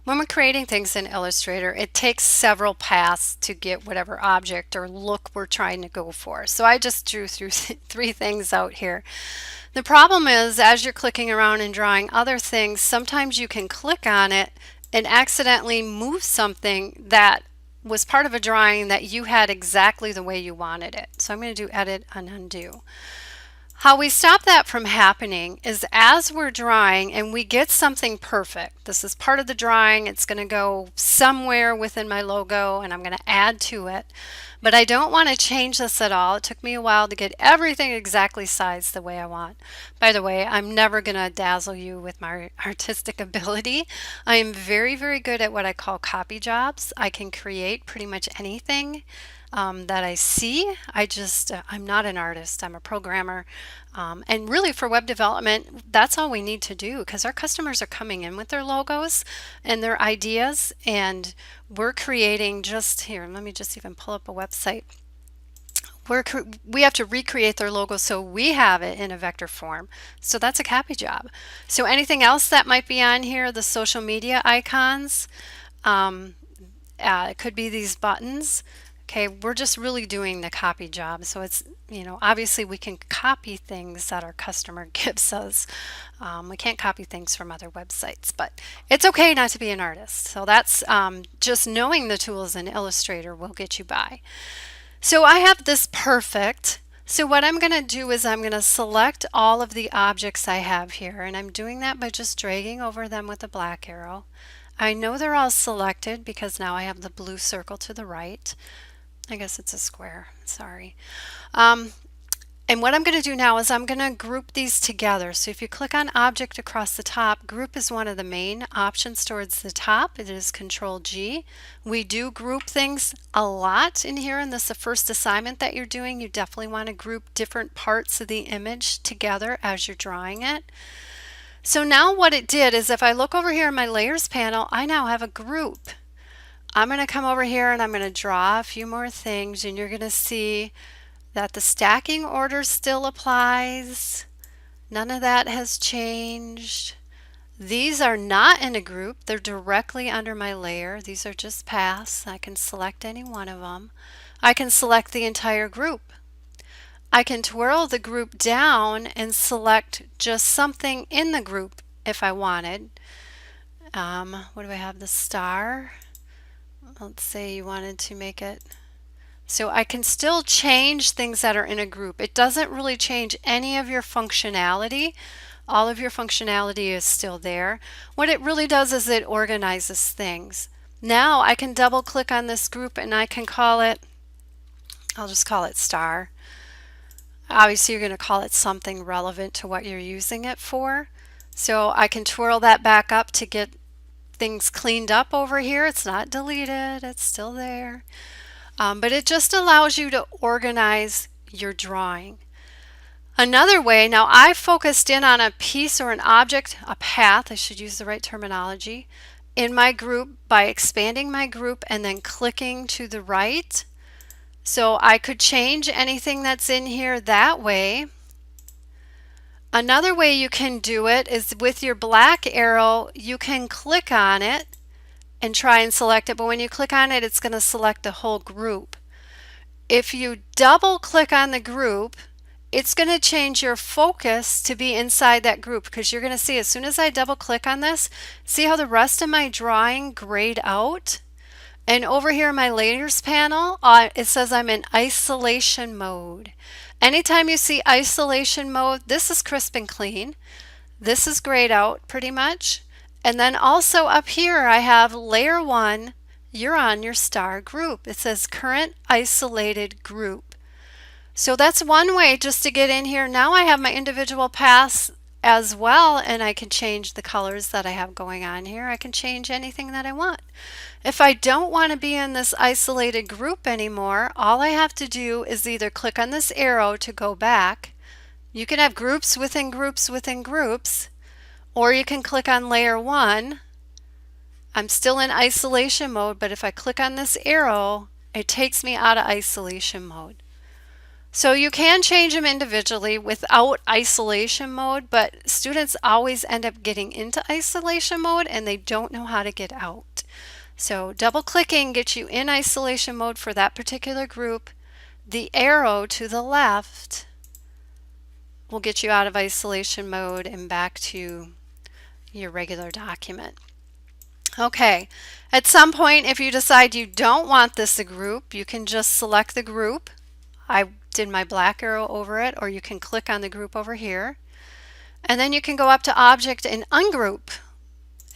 When we're creating things in Illustrator, it takes several paths to get whatever object or look we're trying to go for. So I just drew through three things out here. The problem is, as you're clicking around and drawing other things, sometimes you can click on it and accidentally move something that was part of a drawing that you had exactly the way you wanted it. So I'm going to do edit and undo. How we stop that from happening is as we're drawing and we get something perfect. This is part of the drawing. It's going to go somewhere within my logo and I'm going to add to it. But I don't want to change this at all. It took me a while to get everything exactly sized the way I want. By the way, I'm never going to dazzle you with my artistic ability. I am very, very good at what I call copy jobs. I can create pretty much anything that I see. I'm not an artist, I'm a programmer. And really for web development, that's all we need to do because our customers are coming in with their logos and their ideas, and we're creating just here. Let me just even pull up a website. We have to recreate their logo so we have it in a vector form. So that's a copy job. So anything else that might be on here, the social media icons, it could be these buttons. Okay, we're just really doing the copy job. So it's, obviously we can copy things that our customer gives us. We can't copy things from other websites, but it's okay not to be an artist. So that's just knowing the tools in Illustrator will get you by. So I have this perfect. So what I'm going to do is I'm going to select all of the objects I have here, and I'm doing that by just dragging over them with a black arrow. I know they're all selected because now I have the blue circle to the right. I guess it's a square, sorry. And what I'm going to do now is I'm going to group these together. So if you click on object across the top, group is one of the main options towards the top. It is Control G. We do group things a lot in here, and this is the first assignment that you're doing. You definitely want to group different parts of the image together as you're drawing it. So now what it did is if I look over here in my layers panel, I now have a group. I'm going to come over here and I'm going to draw a few more things, and you're going to see that the stacking order still applies. None of that has changed. These are not in a group. They're directly under my layer. These are just paths. I can select any one of them. I can select the entire group. I can twirl the group down and select just something in the group if I wanted. What do I have? The star. Let's say you wanted to make it. So I can still change things that are in a group. It doesn't really change any of your functionality. All of your functionality is still there. What it really does is it organizes things. Now I can double click on this group and I can call it, I'll just call it star. Obviously you're going to call it something relevant to what you're using it for. So I can twirl that back up to get things cleaned up over here. It's not deleted, it's still there. But it just allows you to organize your drawing. Another way, now I focused in on a piece or an object, a path, I should use the right terminology, in my group by expanding my group and then clicking to the right. So I could change anything that's in here that way. Another way you can do it is with your black arrow, you can click on it and try and select it, but when you click on it, it's going to select the whole group. If you double click on the group, it's going to change your focus to be inside that group, because you're going to see as soon as I double click on this, see how the rest of my drawing grayed out? And over here in my layers panel, it says I'm in isolation mode. Anytime you see isolation mode, this is crisp and clean. This is grayed out pretty much. And then also up here I have layer 1, you're on your star group. It says current isolated group. So that's one way just to get in here. Now I have my individual paths as well, and I can change the colors that I have going on here. I can change anything that I want. If I don't want to be in this isolated group anymore, all I have to do is either click on this arrow to go back. You can have groups within groups within groups, or you can click on layer 1. I'm still in isolation mode, but if I click on this arrow, it takes me out of isolation mode. So you can change them individually without isolation mode, but students always end up getting into isolation mode and they don't know how to get out. So double clicking gets you in isolation mode for that particular group. The arrow to the left will get you out of isolation mode and back to your regular document. Okay, at some point if you decide you don't want this a group, you can just select the group. I did my black arrow over it, or you can click on the group over here. And then you can go up to Object and Ungroup.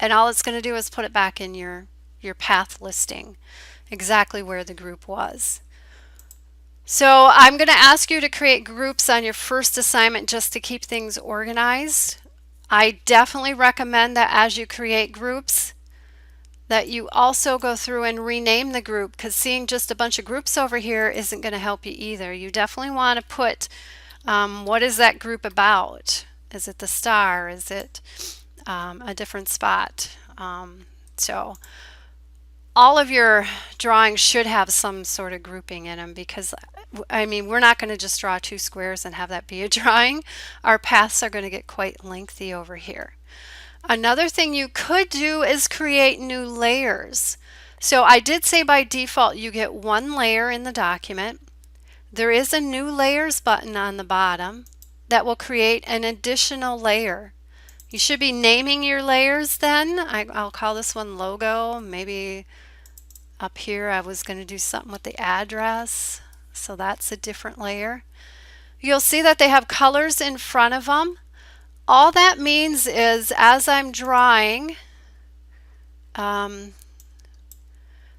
And all it's going to do is put it back in your path listing, exactly where the group was. So I'm going to ask you to create groups on your first assignment just to keep things organized. I definitely recommend that as you create groups, that you also go through and rename the group, because seeing just a bunch of groups over here isn't going to help you either. You definitely want to put what is that group about? Is it the star? Is it a different spot? So all of your drawings should have some sort of grouping in them, because I mean, we're not going to just draw two squares and have that be a drawing. Our paths are going to get quite lengthy over here. Another thing you could do is create new layers. So I did say by default you get one layer in the document. There is a new layers button on the bottom that will create an additional layer. You should be naming your layers then. I'll call this one logo. Maybe up here I was going to do something with the address. So that's a different layer. You'll see that they have colors in front of them. All that means is as I'm drawing,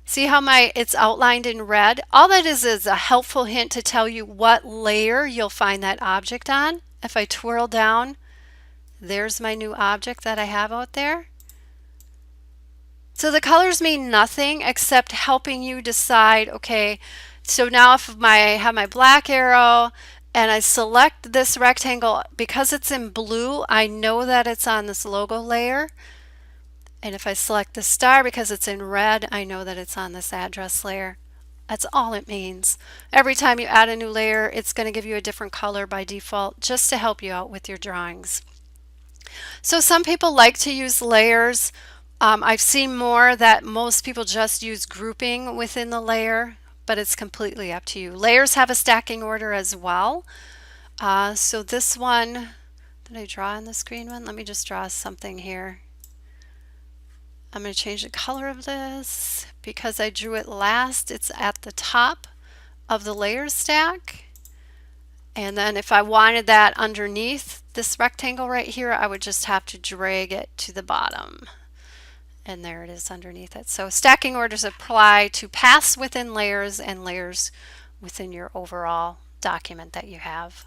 see how it's outlined in red? All that is a helpful hint to tell you what layer you'll find that object on. If I twirl down, there's my new object that I have out there. So the colors mean nothing except helping you decide, okay, so now if I have my black arrow and I select this rectangle, because it's in blue, I know that it's on this logo layer. And if I select the star because it's in red, I know that it's on this address layer. That's all it means. Every time you add a new layer, it's going to give you a different color by default, just to help you out with your drawings. So some people like to use layers. I've seen more that most people just use grouping within the layer, but it's completely up to you. Layers have a stacking order as well. So this one, did I draw on the screen one? Let me just draw something here. I'm going to change the color of this because I drew it last. It's at the top of the layer stack. And then if I wanted that underneath this rectangle right here, I would just have to drag it to the bottom. And there it is underneath it. So stacking orders apply to paths within layers and layers within your overall document that you have.